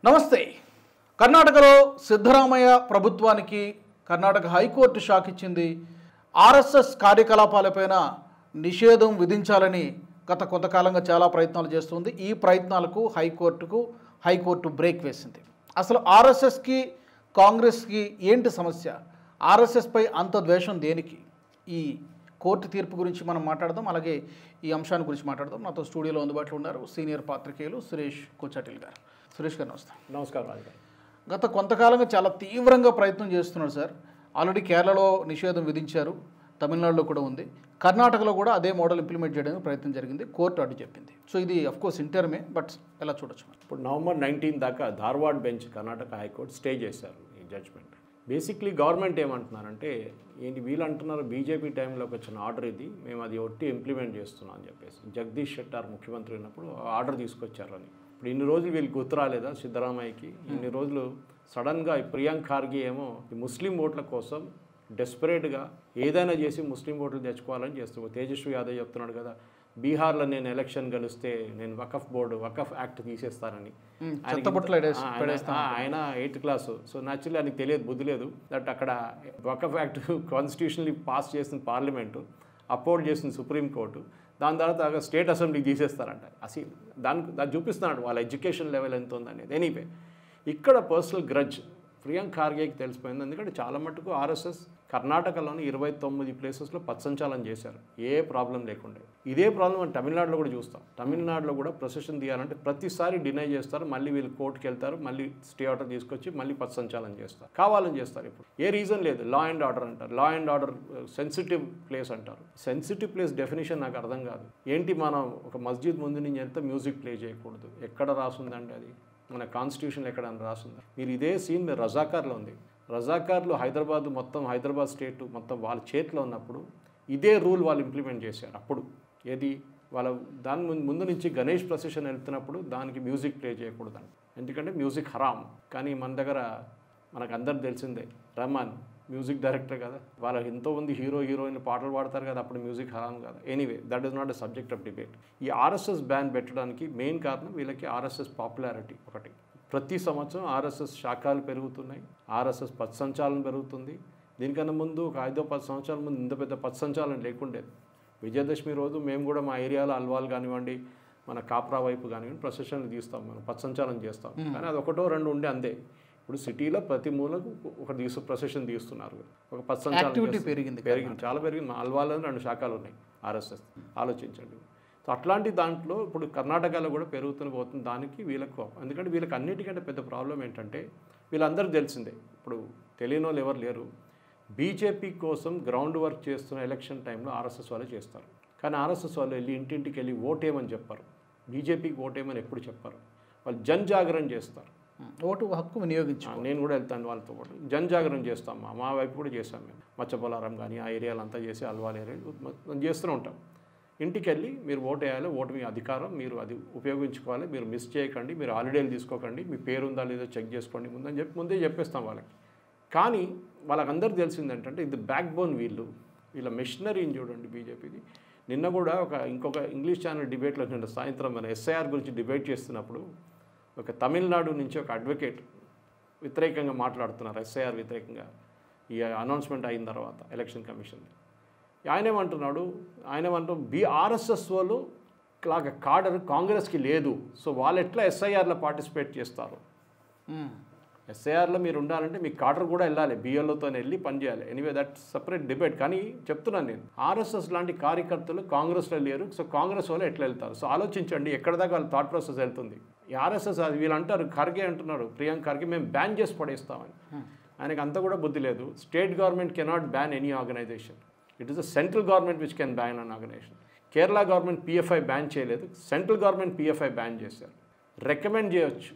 నమస్తే. కర్ణాటకలో సిద్ధరామయ్య ప్రభుత్వానికి కర్ణాటక హైకోర్టు షాక్ ఇచ్చింది. ఆర్ఎస్ఎస్ కార్యకలాపాలపైన నిషేధం విధించాలని గత కొంతకాలంగా చాలా ప్రయత్నాలు చేస్తుంది. ఈ ప్రయత్నాలకు హైకోర్టు బ్రేక్ వేసింది. అసలు ఆర్ఎస్ఎస్కి కాంగ్రెస్కి ఏంటి సమస్య? ఆర్ఎస్ఎస్పై అంత ద్వేషం దేనికి? ఈ కోర్టు తీర్పు గురించి మనం మాట్లాడదాం. అలాగే ఈ అంశాన్ని గురించి మాట్లాడదాం. నాతో స్టూడియోలో అందుబాటులో ఉన్నారు సీనియర్ పాత్రికేయులు సురేష్ కోచాటిల్ గారు. సురేష్ గారు నమస్తే. నమస్కారం రాజు గారు. గత కొంతకాలంగా చాలా తీవ్రంగా ప్రయత్నం చేస్తున్నారు సార్. ఆల్రెడీ కేరళలో నిషేధం విధించారు, తమిళనాడులో కూడా ఉంది, కర్ణాటకలో కూడా అదే మోడల్ ఇంప్లిమెంట్ చేయడానికి ప్రయత్నం జరిగింది. కోర్టు అడ్డు చెప్పింది. సో ఇది అఫ్కోర్స్ ఇంటర్మే, బట్ ఎలా చూడొచ్చు? ఇప్పుడు నవంబర్ 19 దాకా Dharwad bench Karnataka high court stay చేశారు ఈ జడ్జ్మెంట్. బేసిక్లీ గవర్నమెంట్ ఏమంటున్నారంటే, ఏంటి వీళ్ళు అంటున్నారు బీజేపీ టైంలోకి వచ్చిన ఆర్డర్ ఇది, మేము అది ఒట్టి ఇంప్లిమెంట్ చేస్తున్నాం అని చెప్పేసి. జగదీష్ షెట్టార్ ముఖ్యమంత్రి ఉన్నప్పుడు ఆర్డర్ తీసుకొచ్చారని. ఇప్పుడు ఇన్ని రోజులు వీళ్ళు గుర్తు రాలేదా సిద్ధరామయ్యకి? ఇన్ని రోజులు సడన్గా ప్రియాంక్ ఖార్గే ఏమో ఈ ముస్లిం ఓట్ల కోసం డెస్పరేట్గా ఏదైనా చేసి ముస్లిం ఓట్లు తెచ్చుకోవాలని చేస్తున్నాడు. తేజస్వి యాదవ్ చెప్తున్నాడు కదా, బీహార్లో నేను ఎలక్షన్ గెలిస్తే నేను వకఫ్ యాక్ట్ తీసేస్తానని. ఆయన 8th క్లాసు. సో న్యాచురల్లీ ఆయనకి తెలియదు, బుద్ధి లేదు దట్ అక్కడ వకఫ్ యాక్ట్ కాన్స్టిట్యూషనల్లీ పాస్ చేసిన పార్లమెంటు, అపోర్డ్ చేసిన సుప్రీంకోర్టు, దాని తర్వాత స్టేట్ అసెంబ్లీకి తీసేస్తారంట. అసలు దాన్ని చూపిస్తున్నాడు వాళ్ళ ఎడ్యుకేషన్ లెవెల్ ఎంత ఉందనేది. ఎనీవే ఇక్కడ పర్సనల్ గ్రడ్జ్ ప్రియాంక్ ఖార్గేకి తెలిసిపోయింది. ఎందుకంటే చాలా మటుకు ఆర్ఎస్ఎస్ కర్ణాటకలోని 29 ప్లేసెస్లో పచ్చంచాలని చేశారు ఏ ప్రాబ్లం లేకుండా. ఇదే ప్రాబ్లం మనం తమిళనాడులో కూడా చూస్తాం. తమిళనాడులో కూడా ప్రొసెషన్ తీయాలంటే ప్రతిసారి డినై చేస్తారు, మళ్ళీ వీళ్ళు కోర్టుకి వెళ్తారు, మళ్ళీ స్టే ఆర్డర్ తీసుకొచ్చి మళ్ళీ పచ్చంచాలని చేస్తారు, కావాలని చేస్తారు. ఇప్పుడు ఏ రీజన్ లేదు. లా అండ్ ఆర్డర్ అంటారు, law and order sensitive place అంటారు. సెన్సిటివ్ ప్లేస్ డెఫినేషన్ నాకు అర్థం కాదు. ఏంటి మనం ఒక మస్జిద్ ముందు నుంచి ఎంత మ్యూజిక్ ప్లే చేయకూడదు? ఎక్కడ రాసుందండి అది? మన కాన్స్టిట్యూషన్లో ఎక్కడైనా రాసుందా? మీరు ఇదే సీన్ మీరు రజాకార్లో ఉంది. రజాకార్లు హైదరాబాద్ స్టేట్ మొత్తం వాళ్ళ చేతిలో ఉన్నప్పుడు ఇదే రూల్ వాళ్ళు ఇంప్లిమెంట్ చేశారు. అప్పుడు ఏది వాళ్ళ దాని ముందు నుంచి గణేష్ ప్రొసెషన్ వెళ్తున్నప్పుడు దానికి మ్యూజిక్ ప్లే చేయకూడదండి, ఎందుకంటే మ్యూజిక్ హరామ్. కానీ మన దగ్గర మనకు అందరు తెలిసిందే, రెహమాన్ మ్యూజిక్ డైరెక్టర్ కదా, వాళ్ళ ఎంతోమంది హీరోయిన్లు పాటలు పాడతారు కదా, అప్పుడు మ్యూజిక్ హరామ్ కదా. Anyway that is not a subject of debate. ఈ ఆర్ఎస్ఎస్ బ్యాన్ పెట్టడానికి మెయిన్ కారణం వీళ్ళకి ఆర్ఎస్ఎస్ పాపులారిటీ ఒకటి. ప్రతి సంవత్సరం ఆర్ఎస్ఎస్ శాఖలు పెరుగుతున్నాయి, ఆర్ఎస్ఎస్ పథసంచాలనం పెరుగుతుంది. దీనికన్నా ముందు ఒక 5-10 సంవత్సరాల ముందు ఇంత పెద్ద పథసంచాలనం లేకుండేది. విజయదశమి రోజు మేము కూడా మా ఏరియాలో అల్వాల్ కానివ్వండి, మన కాప్రా వైపు కానివ్వండి ప్రొసెషన్లు తీస్తాం, మనం పథసంచాలనం చేస్తాం. కానీ అది 1-2 ఉండే అంతే. ఇప్పుడు సిటీలో ప్రతి మూలకు ఒక ప్రొసెషన్ తీస్తున్నారు. ఒక పథసంచాలనం పెరిగింది, చాలా పెరిగింది. మా అల్వాల్లో 2 శాఖలు ఉన్నాయి ఆర్ఎస్ఎస్. ఆలోచించండి. సో అట్లాంటి దాంట్లో ఇప్పుడు కర్ణాటకలో కూడా పోతుంది దానికి వీళ్ళకు. ఎందుకంటే వీళ్ళకి అన్నిటికంటే పెద్ద ప్రాబ్లం ఏంటంటే, వీళ్ళందరికీ తెలిసిందే, ఇప్పుడు తెలియని వాళ్ళు ఎవరు లేరు. బీజేపీ కోసం గ్రౌండ్ వర్క్ చేస్తున్న ఎలక్షన్ టైంలో ఆర్ఎస్ఎస్ వాళ్ళు చేస్తారు. కానీ ఆర్ఎస్ఎస్ వాళ్ళు వెళ్ళి ఇంటింటికి వెళ్ళి ఓటేయమని చెప్పారు, బీజేపీకి ఓటేయమని ఎప్పుడు చెప్పారు. వాళ్ళు జన్ జాగరణ చేస్తారు, ఓటు హక్కు వినియోగించు. నేను కూడా వెళ్తాను వాళ్ళతో పాటు. జన్ జాగరణ చేస్తాం, మా వైపు కూడా చేస్తాం మేము. మచ్చపొలారం కానీ ఆ ఏరియాలంతా చేసి అల్వాల్ ఏరియా చేస్తూనే ఉంటాం. ఇంటికి వెళ్ళి మీరు ఓటు వేయాలి, ఓటు మీ అధికారం, మీరు అది ఉపయోగించుకోవాలి, మీరు మిస్ చేయకండి, మీరు హాలిడేలు తీసుకోకండి, మీ పేరు ఉందా లేదో చెక్ చేసుకోండి ముందని చెప్పి ముందే చెప్పేస్తాం వాళ్ళకి. కానీ వాళ్ళకందరికీ తెలిసింది ఏంటంటే ఇది బ్యాక్ బోన్ వీళ్ళ మెషినరీని చూడండి బీజేపీది. నిన్న కూడా ఇంకొక ఇంగ్లీష్ ఛానల్ డిబేట్లో నిన్న సాయంత్రం మన ఎస్ఐఆర్ గురించి డిబేట్ చేస్తున్నప్పుడు ఒక తమిళనాడు నుంచి ఒక అడ్వకేట్ వ్యతిరేకంగా మాట్లాడుతున్నారు, ఎస్ఐఆర్ వ్యతిరేకంగా ఈ అనౌన్స్మెంట్ అయిన తర్వాత ఎలక్షన్ కమిషన్. ఆయన ఏమంటున్నాడు ఆర్ఎస్ఎస్ వాళ్ళు లాగా కాడర్ కాంగ్రెస్కి లేదు, సో వాళ్ళు ఎట్లా ఎస్ఐఆర్లో పార్టిసిపేట్ చేస్తారు? ఎస్ఐఆర్లో మీరు ఉండాలంటే మీ కాడర్ కూడా వెళ్ళాలి, బిఎల్ఓతో వెళ్ళి పనిచేయాలి. Anyway that separate debate. కానీ చెప్తున్నాను నేను, ఆర్ఎస్ఎస్ లాంటి కార్యకర్తలు కాంగ్రెస్లో లేరు, సో కాంగ్రెస్ వాళ్ళు ఎట్లా వెళ్తారు? సో ఆలోచించండి ఎక్కడ దాకా వాళ్ళ థాట్ ప్రాసెస్ వెళ్తుంది. ఈ ఆర్ఎస్ఎస్ అది వీళ్ళు అంటారు, ఖర్గే అంటున్నాడు, ప్రియాంక్ ఖర్గే మేము బ్యాన్ చేసి పడేస్తామని. ఆయనకు అంత కూడా బుద్ధి లేదు. State government cannot ban any organisation, it is the central government which can ban an organisation. Kerala government PFI ban చేయలేదు, సెంట్రల్ గవర్నమెంట్ పిఎఫ్ఐ బ్యాన్ చేశారు. రికమెండ్ చేయొచ్చు,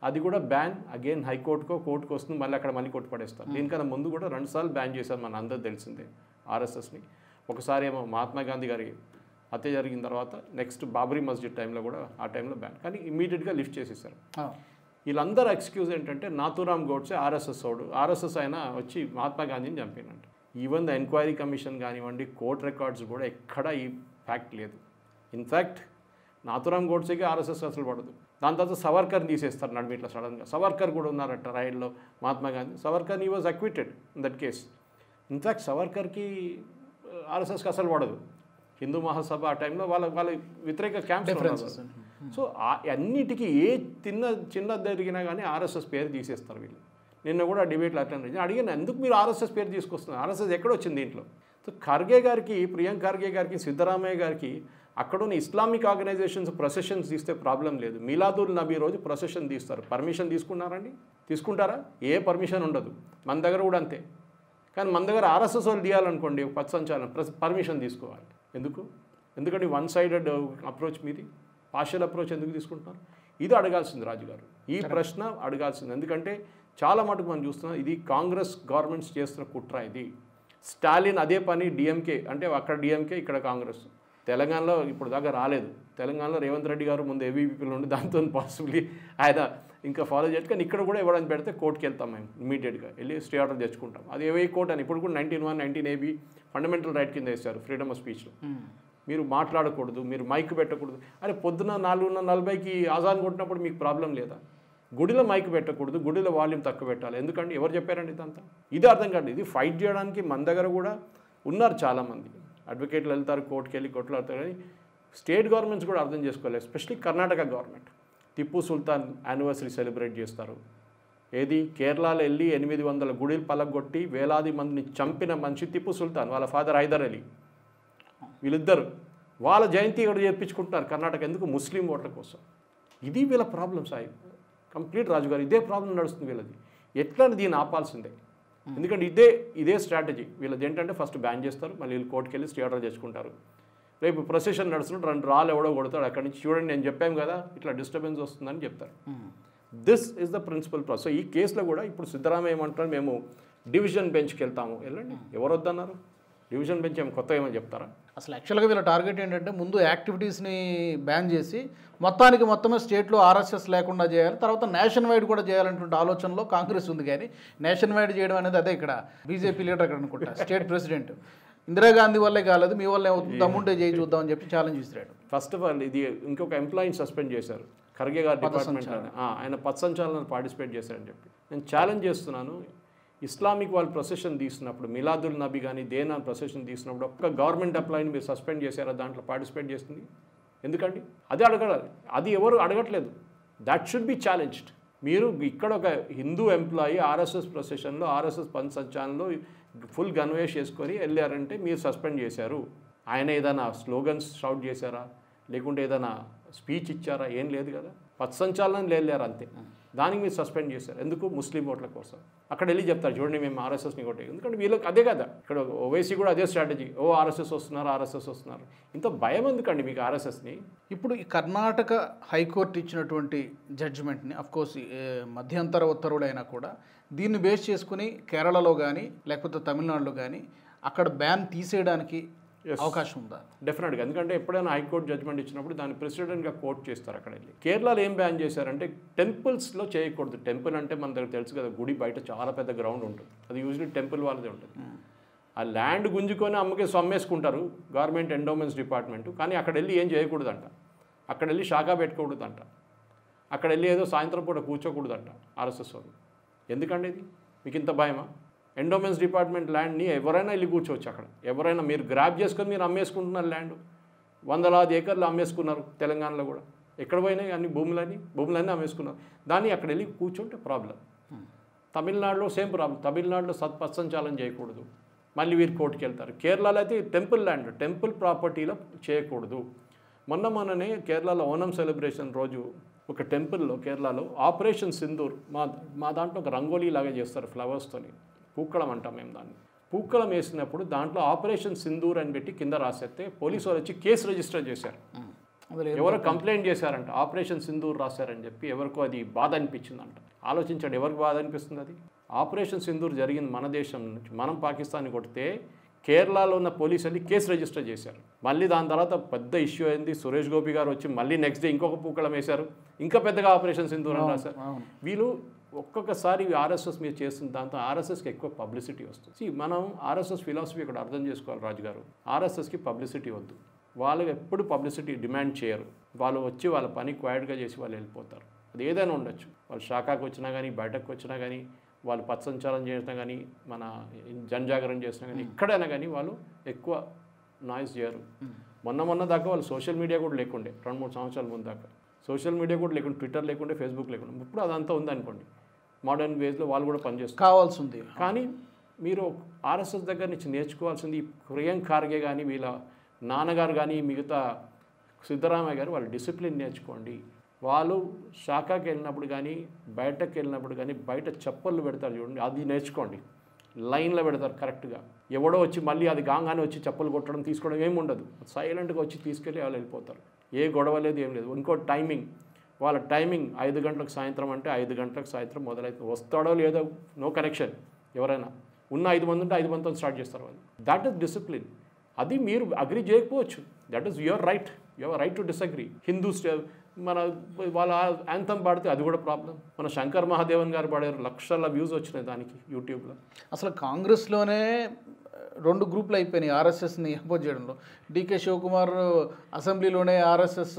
అది కూడా బ్యాన్ అగైన్ హైకోర్టుకో కోర్టుకు వస్తుంది, మళ్ళీ కొట్టు పడేస్తారు. దీనికన్నా ముందు కూడా 2 సార్లు బ్యాన్ చేశారు, మన అందరూ తెలిసిందే ఆర్ఎస్ఎస్ని. ఒకసారి ఏమో మహాత్మా గాంధీ గారి హత్య జరిగిన తర్వాత నెక్స్ట్ బాబ్రీ మస్జిద్ టైంలో కూడా ఆ టైంలో బ్యాన్, కానీ ఇమీడియట్గా లిఫ్ట్ చేసేసారు. వీళ్ళందరూ ఎక్స్క్యూజ్ ఏంటంటే నాథూరామ్ గోడ్సే ఆర్ఎస్ఎస్ అయినా వచ్చి మహాత్మా గాంధీని చంపినంట. ఈవెన్ ద ఎంక్వైరీ కమిషన్ కానివ్వండి, కోర్ట్ రికార్డ్స్ కూడా ఎక్కడా ఈ ఫ్యాక్ట్ లేదు. ఇన్ఫ్యాక్ట్ నాథూరామ్ గోడ్సేకి ఆర్ఎస్ఎస్ అసలు పడదు. దాని తర్వాత సవర్కర్ని తీసేస్తారు నడుము ఇట్లా సడన్గా. సవర్కర్ కూడా ఉన్నారట రైల్లో, Mahatma Gandhi. Savarkar he was acquitted in that case. In fact సవర్కర్కి ఆర్ఎస్ఎస్కి అసలు పడదు. హిందూ మహాసభ ఆ టైంలో వాళ్ళ వ్యతిరేక క్యాంప్స్. సో అన్నిటికీ ఏ చిన్న జరిగినా కానీ ఆర్ఎస్ఎస్ పేరు తీసేస్తారు వీళ్ళు. నిన్న కూడా డిబేట్లు అటెండ్ అడిగాను, ఎందుకు మీరు ఆర్ఎస్ఎస్ పేరు తీసుకొస్తున్నారు, ఆర్ఎస్ఎస్ ఎక్కడ వచ్చింది దీంట్లో? సో ఖర్గే గారికి, ప్రియాంక్ ఖర్గే గారికి, సిద్ధరామయ్య గారికి అక్కడున్న ఇస్లామిక్ ఆర్గనైజేషన్స్ ప్రొసెషన్స్ తీస్తే ప్రాబ్లం లేదు. మీలాదుల్ నబీ రోజు ప్రొసెషన్ తీస్తారు. పర్మిషన్ తీసుకున్నారండి? తీసుకుంటారా? ఏ పర్మిషన్ ఉండదు. మన దగ్గర కూడా అంతే. కానీ మన దగ్గర ఆర్ఎస్ఎస్ వాళ్ళు తీయాలనుకోండి పథసంచాలనం పర్మిషన్ తీసుకోవాలి. ఎందుకంటే వన్ సైడెడ్ అప్రోచ్ మీది, పార్షియల్ అప్రోచ్ ఎందుకు తీసుకుంటున్నారు? ఇది అడగాల్సింది రాజుగారు, ఈ ప్రశ్న అడగాల్సింది. ఎందుకంటే చాలా మటుకు మనం చూస్తున్నాం ఇది కాంగ్రెస్ గవర్నమెంట్స్ చేస్తున్న కుట్ర. ఇది స్టాలిన్ అదే పని డిఎంకే, అంటే అక్కడ డిఎంకే ఇక్కడ కాంగ్రెస్. తెలంగాణలో ఇప్పుడు దాకా రాలేదు. తెలంగాణలో రేవంత్ రెడ్డి గారు ముందు ఏబీపీలో ఉండి దాంతో పాసిబిలీ ఆయన ఇంకా ఫాలో చేయొచ్చు. కానీ ఇక్కడ కూడా ఎవరైనా పెడితే కోర్టుకి వెళ్తాం మేము, ఇమీడియట్గా వెళ్ళి స్టే ఆర్డర్ తెచ్చుకుంటాం. అది ఏ కోర్టు అని ఇప్పుడు కూడా 19(1), 19AB ఫండమెంటల్ రైట్ కింద వేశారు ఫ్రీడమ్ ఆఫ్ స్పీచ్లో. మీరు మాట్లాడకూడదు, మీరు మైక్ పెట్టకూడదు. అరే పొద్దున 4:40కి ఆజాన్ కొట్టినప్పుడు మీకు ప్రాబ్లం లేదా? గుడిలో మైక్ పెట్టకూడదు, గుడిలో వాల్యూమ్ తక్కువ పెట్టాలి. ఎందుకంటే ఎవరు చెప్పారండి ఇదంతా? ఇది అర్థం కాదు. ఇది ఫైట్ చేయడానికి మన దగ్గర కూడా ఉన్నారు చాలామంది అడ్వకేట్లు, వెళ్తారు కోర్టుకి వెళ్ళి కొట్లాడతారు. కానీ స్టేట్ గవర్నమెంట్స్ కూడా అర్థం చేసుకోలేదు. Especially Karnataka government Tipu Sultan anniversary celebrate చేస్తారు. ఏది కేరళలో వెళ్ళి 800 గుడిలు పలగొట్టి వేలాది మందిని చంపిన మనిషి టిప్పు సుల్తాన్, వాళ్ళ ఫాదర్ హైదర్ అలీ. వీళ్ళిద్దరు వాళ్ళ జయంతి కూడా చేయించుకుంటున్నారు కర్ణాటక. ఎందుకు? ముస్లిం ఓట్ల కోసం. ఇది వీళ్ళ ప్రాబ్లం సాయి కంప్లీట్. రాజుగారు ఇదే ప్రాబ్లం నడుస్తుంది వీళ్ళది. ఎట్లా దీన్ని ఆపాల్సిందే. ఎందుకంటే ఇదే స్ట్రాటజీ వీళ్ళది. ఏంటంటే ఫస్ట్ బ్యాన్ చేస్తారు, మళ్ళీ వీళ్ళు కోర్టుకి వెళ్ళి స్టే ఆర్డర్ తెచ్చుకుంటారు. రేపు ప్రొసెషన్ నడుస్తున్నట్టు 2 రాళ్ళు ఎవడో కొడతాడు అక్కడి నుంచి, చూడండి నేను చెప్పాను కదా ఇట్లా డిస్టర్బెన్స్ వస్తుందని చెప్తారు. This is the principle process. ఈ కేసులో కూడా ఇప్పుడు సిద్ధరామయ్య ఏమంటారు, మేము డివిజన్ బెంచ్కి వెళ్తాము. వెళ్ళండి, ఎవరు వద్దన్నారు? డివిజన్ బెంచ్ ఏమో కొత్త ఏమో చెప్తారా? అసలు యాక్చువల్గా వీళ్ళ టార్గెట్ ఏంటంటే ముందు యాక్టివిటీస్ని బ్యాన్ చేసి మొత్తమే స్టేట్లో ఆర్ఎస్ఎస్ లేకుండా చేయాలి, తర్వాత నేషన్ వైడ్ కూడా చేయాలనేటువంటి ఆలోచనలో కాంగ్రెస్ ఉంది. కానీ నేషన్ వైడ్ చేయడం అనేది అదే ఇక్కడ బీజేపీ లీడర్ అక్కడ అనుకుంటా స్టేట్ ప్రెసిడెంట్ ఇందిరాగాంధీ వల్లే కాలేదు, మీ వల్ల దమ్ముంటే చేయి చూద్దామని చెప్పి ఛాలెంజ్ ఇస్తున్నాడు. ఫస్ట్ ఆఫ్ ఆల్ ఇది ఇంకొక ఎంప్లాయీని సస్పెండ్ చేశారు ఖర్గే గారి డిపార్ట్మెంట్లో. ఆయన పథసంచాలనం పార్టిసిపేట్ చేశారని చెప్పి నేను ఛాలెంజ్ చేస్తున్నాను. ఇస్లామిక్ వాళ్ళు ప్రొసెషన్ తీసినప్పుడు, మిలాదుల్ నబీ కానీ దేనా ప్రొసెషన్ తీసినప్పుడు ఒక్క గవర్నమెంట్ ఎంప్లాయీని మీరు సస్పెండ్ చేశారా దాంట్లో పార్టిసిపేట్ చేస్తుంది? ఎందుకండి? అదే అడగాలి. అది ఎవరు అడగట్లేదు. That should be challenged. మీరు ఇక్కడ ఒక హిందూ ఎంప్లాయీ ఆర్ఎస్ఎస్ ప్రొసెషన్లో, ఆర్ఎస్ఎస్ పథసంచాలనంలో ఫుల్ గన్వేష్ చేసుకొని వెళ్ళారంటే మీరు సస్పెండ్ చేశారు. ఆయన ఏదైనా స్లోగన్స్ షౌట్ చేశారా, లేకుంటే ఏదైనా స్పీచ్ ఇచ్చారా? ఏం లేదు కదా. పథసంచాలనం వెళ్ళారు అంతే. దానికి మీరు సస్పెండ్ చేశారు. ఎందుకు? ముస్లిం ఓట్ల కోసం. అక్కడ వెళ్ళి చెప్తారు చూడండి మేము ఆర్ఎస్ఎస్ని కొట్టే. ఎందుకంటే వీళ్ళకి అదే కదా. ఇక్కడ ఓవైసీ కూడా అదే స్ట్రాటజీ. ఆర్ఎస్ఎస్ వస్తున్నారు. ఇంత భయం ఎందుకండి మీకు ఆర్ఎస్ఎస్ని? ఇప్పుడు ఈ కర్ణాటక హైకోర్టు ఇచ్చినటువంటి జడ్జిమెంట్ని అఫ్కోర్స్ మధ్యంతర ఉత్తర్వులైనా కూడా దీన్ని బేస్ చేసుకుని కేరళలో కానీ లేకపోతే తమిళనాడులో కానీ అక్కడ బ్యాన్ తీసేయడానికి అవకాశం ఉందా? డెఫినెట్గా. ఎందుకంటే ఎప్పుడైనా హైకోర్టు జడ్జ్మెంట్ ఇచ్చినప్పుడు దాన్ని ప్రెసిడెంట్గా కోర్టు చేస్తారు అక్కడ వెళ్ళి. కేరళలో ఏం బ్యాన్ చేశారంటే టెంపుల్స్లో చేయకూడదు. టెంపుల్ అంటే మన దగ్గర తెలుసు కదా, గుడి బయట చాలా పెద్ద గ్రౌండ్ ఉంటుంది. అది యూజువల్లీ టెంపుల్ వాళ్ళదే ఉంటుంది. ఆ ల్యాండ్ గుంజుకొని అమ్మేసుకుంటారు గవర్నమెంట్ ఎండోమెంట్స్ డిపార్ట్మెంట్. కానీ అక్కడ వెళ్ళి ఏం చేయకూడదంట. అక్కడ వెళ్ళి శాఖ పెట్టుకోకూడదంట. అక్కడ వెళ్ళి ఏదో సాయంత్రం పూట కూర్చోకూడదంట ఆర్ఎస్ఎస్ వాళ్ళు. ఎందుకండి ఇది? మీకు ఇంత భయమా? ఎండోమెంట్స్ డిపార్ట్మెంట్ ల్యాండ్ని ఎవరైనా వెళ్ళి కూర్చోవచ్చు. అక్కడ ఎవరైనా మీరు గ్రాప్ చేసుకొని మీరు అమ్మేసుకుంటున్నారు ల్యాండ్. 100,000 ఏకర్లు అమ్మేసుకున్నారు తెలంగాణలో కూడా. ఎక్కడ పోయినాయి అన్ని భూములన్నీ అమ్మేసుకున్నారు. దాన్ని అక్కడ వెళ్ళి కూర్చుంటే ప్రాబ్లం. తమిళనాడులో సేమ్ ప్రాబ్లం. తమిళనాడులో పథసంచాలనం చేయకూడదు, మళ్ళీ వీరు కోర్టుకి వెళ్తారు. కేరళలో అయితే టెంపుల్ ల్యాండ్, టెంపుల్ ప్రాపర్టీలో చేయకూడదు. మొన్ననే కేరళలో ఓనం సెలబ్రేషన్ రోజు ఒక టెంపుల్లో కేరళలో ఆపరేషన్ సింధూర్ మా దాంట్లో ఒక రంగోలీ లాగా చేస్తారు ఫ్లవర్స్తోని. పూక్కളം అంటాం మేము దాన్ని. పూక్కളം వేసినప్పుడు దాంట్లో ఆపరేషన్ సింధూర్ అని పెట్టి కింద రాసేస్తే పోలీసు వాళ్ళు వచ్చి కేసు రిజిస్టర్ చేశారు. ఎవరో కంప్లైంట్ చేశారంట ఆపరేషన్ సింధూర్ రాశారని చెప్పి. ఎవరికో అది బాధ అనిపించిందంట. ఆలోచించండి, ఎవరికి బాధ అనిపిస్తుంది? అది ఆపరేషన్ సింధూర్ జరిగింది మన దేశం నుంచి. మనం పాకిస్తాన్ని కొడితే కేరళలో ఉన్న పోలీసు వెళ్ళి కేసు రిజిస్టర్ చేశారు. మళ్ళీ దాని తర్వాత పెద్ద ఇష్యూ అయింది. సురేష్ గోపి గారు వచ్చి మళ్ళీ నెక్స్ట్ డే ఇంకొక పూక్కളം వేశారు. ఇంకా పెద్దగా ఆపరేషన్ సింధూర్ అని రాశారు. వీళ్ళు ఒక్కొక్కసారి ఆర్ఎస్ఎస్ మీరు చేస్తున్న దాంతో ఆర్ఎస్ఎస్కి ఎక్కువ పబ్లిసిటీ వస్తుంది. మనం ఆర్ఎస్ఎస్ ఫిలాసఫీ ఇక్కడ అర్థం చేసుకోవాలి రాజుగారు. ఆర్ఎస్ఎస్కి పబ్లిసిటీ వద్దు. వాళ్ళు ఎప్పుడు పబ్లిసిటీ డిమాండ్ చేయరు. వాళ్ళు వచ్చి వాళ్ళ పని క్వైట్గా చేసి వాళ్ళు వెళ్ళిపోతారు. అది ఏదైనా ఉండొచ్చు, వాళ్ళు శాఖకు వచ్చినా కానీ బయటకు వచ్చినా కానీ వాళ్ళు పత్సంచారం చేసినా కానీ మన జనజాగరణ చేసినా కానీ ఎక్కడైనా కానీ వాళ్ళు ఎక్కువ నాయిస్ చేయరు. మొన్న దాకా వాళ్ళు సోషల్ మీడియా కూడా లేకుండే, 2-3 సంవత్సరాల ముందు దాకా సోషల్ మీడియా కూడా లేకుండా, ట్విట్టర్ లేకుండే, ఫేస్బుక్ లేకుండా. ఇప్పుడు అదంతా ఉందనుకోండి, మోడర్న్ వేస్లో వాళ్ళు కూడా పనిచేస్తారు. కావాల్సి ఉంది. కానీ మీరు ఆర్ఎస్ఎస్ దగ్గర నుంచి నేర్చుకోవాల్సింది ప్రియాంక్ ఖార్గే కానీ వీళ్ళ నాన్నగారు కానీ మిగతా సిద్ధరామయ్య గారు వాళ్ళు డిసిప్లిన్ నేర్చుకోండి. వాళ్ళు శాఖకి వెళ్ళినప్పుడు కానీ బయటకు వెళ్ళినప్పుడు కానీ బయట చప్పళ్ళు పెడతారు చూడండి, అది నేర్చుకోండి. లైన్లో పెడతారు కరెక్ట్గా. ఎవడో వచ్చి మళ్ళీ అది గాంగానే వచ్చి చప్పలు కొట్టడం తీసుకోవడం ఏమి ఉండదు. సైలెంట్గా వచ్చి తీసుకెళ్ళి వాళ్ళు వెళ్ళిపోతారు. ఏ గొడవ లేదు, ఏం లేదు. ఇంకో టైమింగ్, వాళ్ళ టైమింగ్ 5 గంటలకు సాయంత్రం అంటే 5 గంటలకు సాయంత్రం మొదలైతే వస్తాడో లేదో నో కనెక్షన్. ఎవరైనా ఉన్న 5 మంది ఉంటే 5 మందితో స్టార్ట్ చేస్తారు వాళ్ళు. That is discipline. అది మీరు అగ్రీ చేయకపోవచ్చు, that is your right to disagree. Hindus మన వాళ్ళ యాంథమ్ పాడితే అది కూడా ప్రాబ్లం. మన శంకర్ మహాదేవన్ గారు పాడారు, లక్షల వ్యూస్ వచ్చినాయి దానికి యూట్యూబ్లో. అసలు కాంగ్రెస్లోనే 2 గ్రూపులు అయిపోయినాయి ఆర్ఎస్ఎస్ని అపోజ్ చేయడంలో. డీకే శివకుమార్ అసెంబ్లీలోనే ఆర్ఎస్ఎస్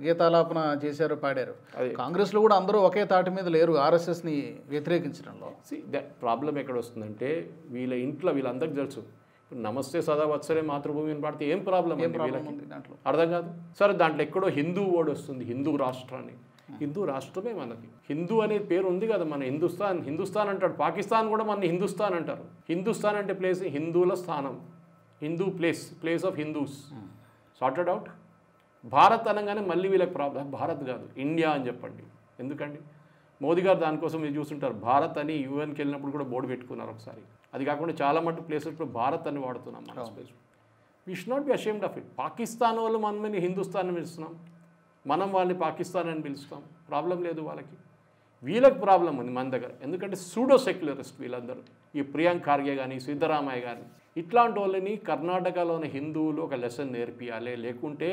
గీతాలాపన చేశారు, పాడారు. కాంగ్రెస్లో కూడా అందరూ ఒకే తాటి మీద లేరు ఆర్ఎస్ఎస్ని వ్యతిరేకించడంలో. ప్రాబ్లం ఎక్కడ వస్తుందంటే వీళ్ళ ఇంట్లో వీళ్ళందరికీ తెలుసు, నమస్తే సదా వత్సరే మాతృభూమిని పాడితే ఏం ప్రాబ్లం దాంట్లో అర్థం కాదు. సరే దాంట్లో ఎక్కడో హిందూ వర్డ్ వస్తుంది, హిందూ రాష్ట్రాన్ని. హిందూ రాష్ట్రమే మనది. హిందూ అనే పేరు ఉంది కదా, మన హిందుస్థాన్ అంటాడు. పాకిస్తాన్ కూడా మన హిందుస్థాన్ అంటారు. హిందుస్థాన్ అంటే ప్లేస్, హిందువుల స్థానం, Hindu place of Hindus. Sorted out. Bharat అనగానే మళ్ళీ వీళ్ళకి ప్రాబ్లం, భారత్ కాదు ఇండియా అని చెప్పండి. ఎందుకండి మోదీ గారు దానికోసం మీరు చూస్తుంటారు, భారత్ అని యూఎన్కి వెళ్ళినప్పుడు కూడా బోర్డు పెట్టుకున్నారు ఒకసారి. అది కాకుండా చాలా మటు ప్లేసెస్ ఇప్పుడు భారత్ అని వాడుతున్నాం మన space. We should not be ashamed of it. Pakistan వాళ్ళు మనమని హిందుస్థాన్ అని పిలుస్తున్నాం, మనం వాళ్ళని పాకిస్తాన్ అని పిలుస్తాం. ప్రాబ్లం లేదు వాళ్ళకి. వీళ్ళకి ప్రాబ్లం ఉంది మన దగ్గర. ఎందుకంటే సూడో సెక్యులరిస్ట్ వీళ్ళందరూ. ఈ ప్రియాంక్ ఖార్గే కానీ సిద్ధరామయ్య కానీ ఇట్లాంటి వాళ్ళని కర్ణాటకలోని హిందువులు ఒక లెసన్ నేర్పియాలి. లేకుంటే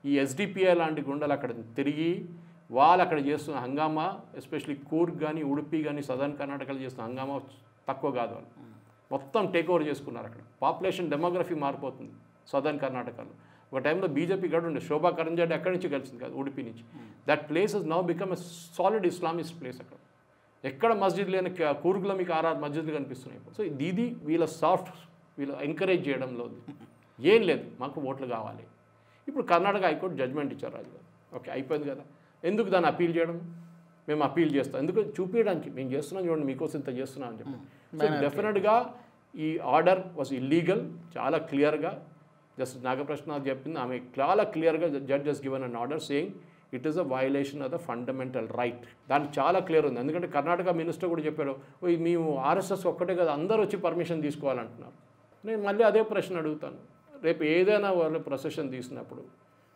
ఈ ఎస్డిపిఐ లాంటి గుండెలు అక్కడ తిరిగి వాళ్ళు అక్కడ చేస్తున్న హంగామా, ఎస్పెషలీ కూర్గ్ కానీ ఉడుపి కానీ సదర్న్ కర్ణాటకలో చేస్తున్న హంగామా తక్కువ కాదు. వాళ్ళు మొత్తం టేక్ ఓవర్ చేసుకున్నారు. అక్కడ పాపులేషన్ డెమోగ్రఫీ మారిపోతుంది సదర్న్ కర్ణాటకలో. ఒక టైంలో బీజేపీ గడు ఉండే, శోభా కరంజాడే అక్కడి నుంచి కలిసింది కాదు, ఉడిపి నుంచి. That place is now become a solid Islamist place. అక్కడ ఎక్కడ మస్జిద్ లేని కూర్గ్లో మీకు 6 మస్జిద్లు కనిపిస్తున్నాయి. సో ఇది వీళ్ళ ఎంకరేజ్ చేయడంలో ఉంది. ఏం లేదు, మాకు ఓట్లు కావాలి. ఇప్పుడు కర్ణాటక హైకోర్టు జడ్జ్మెంట్ ఇచ్చారు రాజు గారు. ఓకే, అయిపోయింది కదా. ఎందుకు దాన్ని అప్పీల్ చేయడం? మేము అప్పీల్ చేస్తాం. ఎందుకు చూపించడానికి, మేము చేస్తున్నాం చూడండి, మీకోసం ఇంత చేస్తున్నాం అని చెప్పి. సో డెఫినెట్గా ఈ ఆర్డర్ వాజ్ ఇల్లీగల్. చాలా క్లియర్గా జస్టిస్ నాగప్రసన్న చెప్పింది, ఆమె చాలా క్లియర్గా judge has given an order saying it is a violation of the fundamental right. దానికి చాలా క్లియర్ ఉంది. ఎందుకంటే కర్ణాటక మినిస్టర్ కూడా చెప్పారు, మేము ఆర్ఎస్ఎస్ ఒక్కటే కదా అందరూ వచ్చి పర్మిషన్ తీసుకోవాలంటున్నారు. నేను మళ్ళీ అదే ప్రశ్న అడుగుతాను, రేపు ఏదైనా వాళ్ళు ప్రొసెషన్ తీసినప్పుడు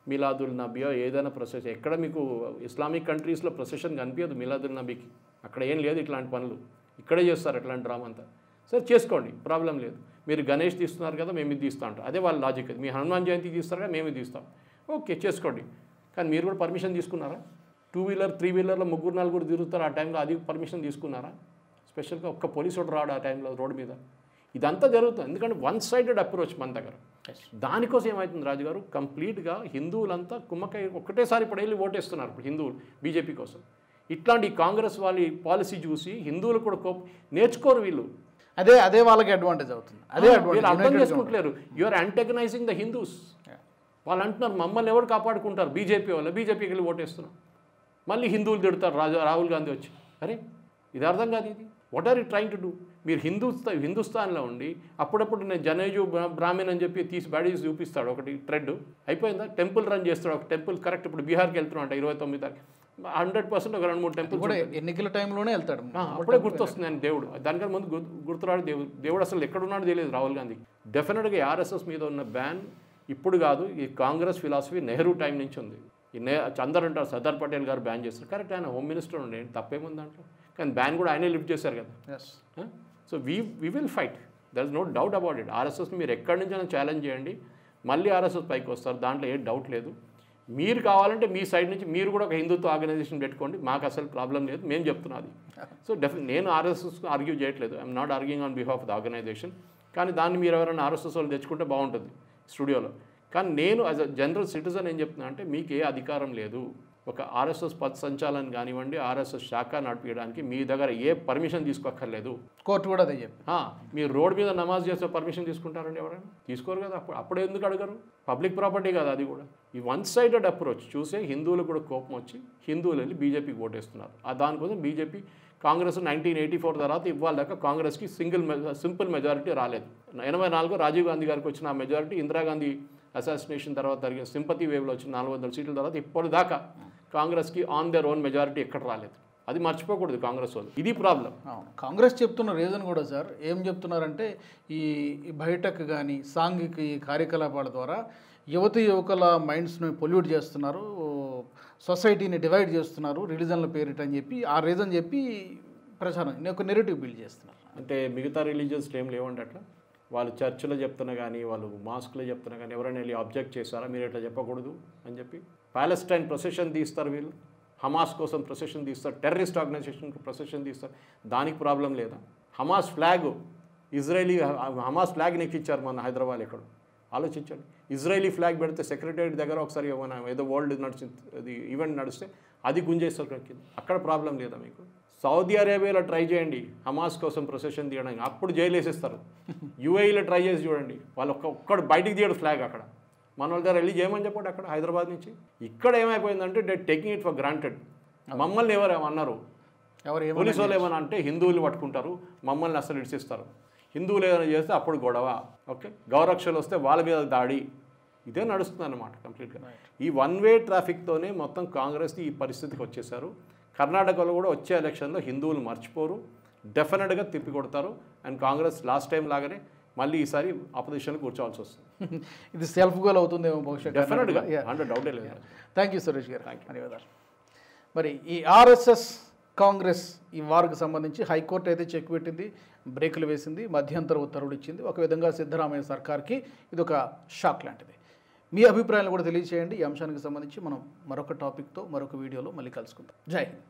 మిలాదుల్ నబీయో ఏదైనా ప్రొసెషన్, ఎక్కడ మీకు ఇస్లామిక్ కంట్రీస్లో ప్రొసెషన్ కనిపించదు మిలాదుల్ నబీకి. అక్కడ ఏం లేదు ఇట్లాంటి పనులు, ఇక్కడే చేస్తారు ఇట్లాంటి డ్రామా అంతా. సరే చేసుకోండి, ప్రాబ్లం లేదు. మీరు గణేష్ తీస్తున్నారు కదా, మేము ఇది తీస్తూ ఉంటాం, అదే వాళ్ళ లాజిక్. అది మీ హనుమాన్ జయంతి తీస్తారు కదా, మేము తీస్తాం, ఓకే చేసుకోండి. కానీ మీరు కూడా పర్మిషన్ తీసుకున్నారా? 2 వీలర్ 3 వీలర్లో 3-4 తిరుగుతారు, ఆ టైంలో అది పర్మిషన్ తీసుకున్నారా? స్పెషల్గా ఒక్క పోలీసు వాడు రాడు ఆ టైంలో రోడ్డు మీద. ఇదంతా జరుగుతుంది ఎందుకంటే 1-sided అప్రోచ్ మన దగ్గర. దానికోసం ఏమవుతుంది రాజుగారు, కంప్లీట్గా హిందువులంతా కుమ్మకాయ ఒకటేసారి ఇప్పుడు వెళ్ళి ఓటేస్తున్నారు ఇప్పుడు హిందువులు బీజేపీ కోసం. ఇట్లాంటి కాంగ్రెస్ వాళ్ళ పాలసీ చూసి హిందువులు కూడా నేర్చుకోరు వీళ్ళు. అదే వాళ్ళకి అడ్వాంటేజ్ అవుతుంది. వీళ్ళు అర్థం చేసుకుంటలేరు. You are antagonising the Hindus. వాళ్ళు అంటున్నారు మమ్మల్ని ఎవరు కాపాడుకుంటారు, బీజేపీ వాళ్ళు, బీజేపీకి వెళ్ళి ఓటేస్తున్నాం. మళ్ళీ హిందువులు తిడతారు రాహుల్ గాంధీ వచ్చి. అరే ఇది అర్థం కాదు, ఇది what are you trying to do? మీరు హిందుస్థాన్లో ఉండి అప్పుడప్పుడు నేను జనేజు బ్రాహ్మణ్ అని చెప్పి తీసి బ్యాడీస్ చూపిస్తాడు ఒకటి థ్రెడ్, అయిపోయిందా? టెంపుల్ రన్ చేస్తాడు ఒక టెంపుల్. కరెక్ట్ ఇప్పుడు బీహార్కి వెళ్తున్నాం అంట 29 తారీఖు 100% ఒక 2-3 టెంపుల్ కూడా ఎన్నికల టైంలోనే వెళ్తాడు. అప్పుడే గుర్తొస్తుంది ఆయన దేవుడు. దానికన్నా ముందు గుర్తురాడు దేవుడు అసలు ఎక్కడున్నాడో తెలియదు రాహుల్ గాంధీకి. డెఫినెట్గా ఆర్ఎస్ఎస్ మీద ఉన్న బ్యాన్ ఇప్పుడు కాదు, ఈ కాంగ్రెస్ ఫిలాసఫీ నెహ్రూ టైం నుంచి ఉంది. అందరూ అంటారు సర్దార్ పటేల్ గారు బ్యాన్ చేస్తారు, కరెక్ట్, ఆయన హోమ్ మినిస్టర్ ఉండే, తప్పేముంది దాంట్లో. కానీ బ్యాన్ కూడా ఆయనే లిఫ్ట్ చేశారు కదా. So we will fight, there is no doubt about it. RSS మీరు ఎక్కడి నుంచైనా ఛాలెంజ్ చేయండి, మళ్ళీ ఆర్ఎస్ఎస్ పైకి వస్తారు, దాంట్లో ఏ డౌట్ లేదు. మీరు కావాలంటే మీ సైడ్ నుంచి మీరు కూడా ఒక హిందుత్వ ఆర్గనైజేషన్ పెట్టుకోండి, మాకు అసలు ప్రాబ్లం లేదు, మేము చెప్తున్నది. సో నేను ఆర్ఎస్ఎస్ ఆర్గ్యూ చేయట్లేదు, I'm not arguing on behalf of the organisation. కానీ దాన్ని మీరు ఎవరైనా ఆర్ఎస్ఎస్ వాళ్ళు తెచ్చుకుంటే బాగుంటుంది స్టూడియోలో. కానీ నేను యాజ్ అ జనరల్ సిటిజన్ ఏం చెప్తున్నా అంటే మీకు ఏ అధికారం లేదు. ఒక ఆర్ఎస్ఎస్ పథ సంచాలనం కానివ్వండి, ఆర్ఎస్ఎస్ శాఖ నడిపించడానికి మీ దగ్గర ఏ పర్మిషన్ తీసుకోక్కర్లేదు. కోర్టు కూడా అదే చెప్పి మీరు రోడ్ మీద నమాజ్ చేస్తే పర్మిషన్ తీసుకుంటారండి ఎవరైనా? తీసుకోరు కదా. అప్పుడు ఎందుకు అడగరు? పబ్లిక్ ప్రాపర్టీ కదా అది కూడా. ఈ వన్ సైడెడ్ అప్రోచ్ చూసే హిందువులకు కూడా కోపం వచ్చి హిందువులు వెళ్ళి బీజేపీకి ఓటేస్తున్నారు. దానికోసం బీజేపీ కాంగ్రెస్ 1984 తర్వాత ఇవాళ దాకా కాంగ్రెస్కి సింపుల్ మెజారిటీ రాలేదు. 84 రాజీవ్ గాంధీ గారికి వచ్చిన ఆ మెజారిటీ, ఇందిరాగాంధీ అసాసినేషన్ తర్వాత జరిగిన సింపతి వేవ్లో వచ్చిన 400 సీట్ల తర్వాత ఇప్పటిదాకా కాంగ్రెస్కి ఆన్ దర్ ఓన్ మెజారిటీ ఎక్కడ రాలేదు. అది మర్చిపోకూడదు కాంగ్రెస్ వాళ్ళు. ఇది ప్రాబ్లం. కాంగ్రెస్ చెప్తున్న రీజన్ కూడా సార్ ఏం చెప్తున్నారంటే ఈ బయటకు కానీ సాంఘిక ఈ కార్యకలాపాల ద్వారా యువకుల మైండ్స్ని పొల్యూట్ చేస్తున్నారు, సొసైటీని డివైడ్ చేస్తున్నారు రిలీజన్ల పేరిట అని చెప్పి ఆ రీజన్ చెప్పి ప్రచారం ఒక నెరేటివ్ బిల్డ్ చేస్తున్నారు. అంటే మిగతా రిలీజియన్స్లో ఏం లేవండి అట్లా. వాళ్ళు చర్చిలో చెప్తున్నా కానీ, వాళ్ళు మాస్క్లో చెప్తున్నా కానీ ఎవరైనా వెళ్ళి అబ్జెక్ట్ చేస్తారా మీరు ఎట్లా చెప్పకూడదు అని చెప్పి? ప్యాలెస్టైన్ ప్రొసెషన్ తీస్తారు వీళ్ళు, హమాస్ కోసం ప్రొసెషన్ తీస్తారు, టెర్రరిస్ట్ ఆర్గనైజేషన్కి ప్రొసెషన్ తీస్తారు. దానికి ప్రాబ్లం లేదా? హమాస్ ఫ్లాగ్ హమాస్ ఫ్లాగ్ని ఎక్కించారు మన హైదరాబాద్ ఎక్కడ ఆలోచించండి. ఇజ్రాయలీ ఫ్లాగ్ పెడితే సెక్రటరీ దగ్గర ఒకసారి ఏదో వరల్డ్ నడిచింది అది ఈవెంట్ నడిస్తే అది గుంజేస్తారు. అక్కడ ప్రాబ్లం లేదా మీకు? సౌదీ అరేబియాలో ట్రై చేయండి హమాస్ కోసం ప్రొసెషన్ తీయడానికి, అప్పుడు జైలు వేసేస్తారు. యూఏఈలో ట్రై చేసి చూడండి, వాళ్ళు ఒక్కడు బయటికి తీయడు ఫ్లాగ్. అక్కడ మన వాళ్ళ దగ్గర వెళ్ళి చేయమని చెప్పండి అక్కడ హైదరాబాద్ నుంచి. ఇక్కడ ఏమైపోయిందంటే they taking it for granted. మమ్మల్ని ఎవరు ఏమన్నారు, పోలీసు వాళ్ళు ఏమన్నా అంటే హిందువులు పట్టుకుంటారు, మమ్మల్ని అసలు ఇడిసిస్తారు. హిందువులు ఏమైనా చేస్తే అప్పుడు గొడవ, ఓకే, గౌరక్షలు వస్తే వాళ్ళ మీద దాడి. ఇదే నడుస్తుంది అన్నమాట కంప్లీట్గా. ఈ వన్ వే ట్రాఫిక్తోనే మొత్తం కాంగ్రెస్కి ఈ పరిస్థితికి వచ్చేసారు. కర్ణాటకలో కూడా వచ్చే ఎలక్షన్లో హిందువులు మర్చిపోరు, డెఫినెట్గా తిప్పి కొడతారు. అండ్ కాంగ్రెస్ లాస్ట్ టైం లాగానే మళ్ళీ ఈసారి ఆపోజిషన్లో కూర్చోవాల్సి వస్తుంది. ఇది సెల్ఫ్ గోల్ అవుతుందేమో భవిష్యత్తు, డెఫినెట్గా, అంటే డౌటే లేదు. థ్యాంక్ యూ సురేష్ గారు, ధన్యవాదాలు. మరి ఈ ఆర్ఎస్ఎస్ కాంగ్రెస్ ఈ వారికి సంబంధించి హైకోర్టు అయితే చెక్ పెట్టింది, బ్రేకులు వేసింది, మధ్యంతర ఉత్తర్వులు ఇచ్చింది. ఒక విధంగా సిద్ధరామయ్య సర్కార్కి ఇది ఒక షాక్ లాంటిది. మీ అభిప్రాయాలు కూడా తెలియజేయండి. ఈ అంశానికి సంబంధించి మనం మరొక టాపిక్తో మరొక వీడియోలో మళ్ళీ కలుసుకుందాం. జై హింద్.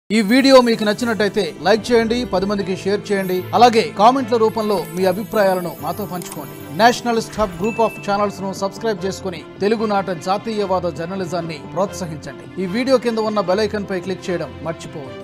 ఈ వీడియో మీకు నచ్చినట్టయితే లైక్ చేయండి, 10 మందికి షేర్ చేయండి. అలాగే కామెంట్ల రూపంలో మీ అభిప్రాయాలను మాతో పంచుకోండి. Nationalist hub group of channels ను సబ్స్క్రైబ్ చేసుకుని తెలుగునాట జాతీయవాద జర్నలిజాన్ని ప్రోత్సహించండి. ఈ వీడియో కింద ఉన్న బెల్ ఐకాన్ పై క్లిక్ చేయడం మర్చిపోవద్దు.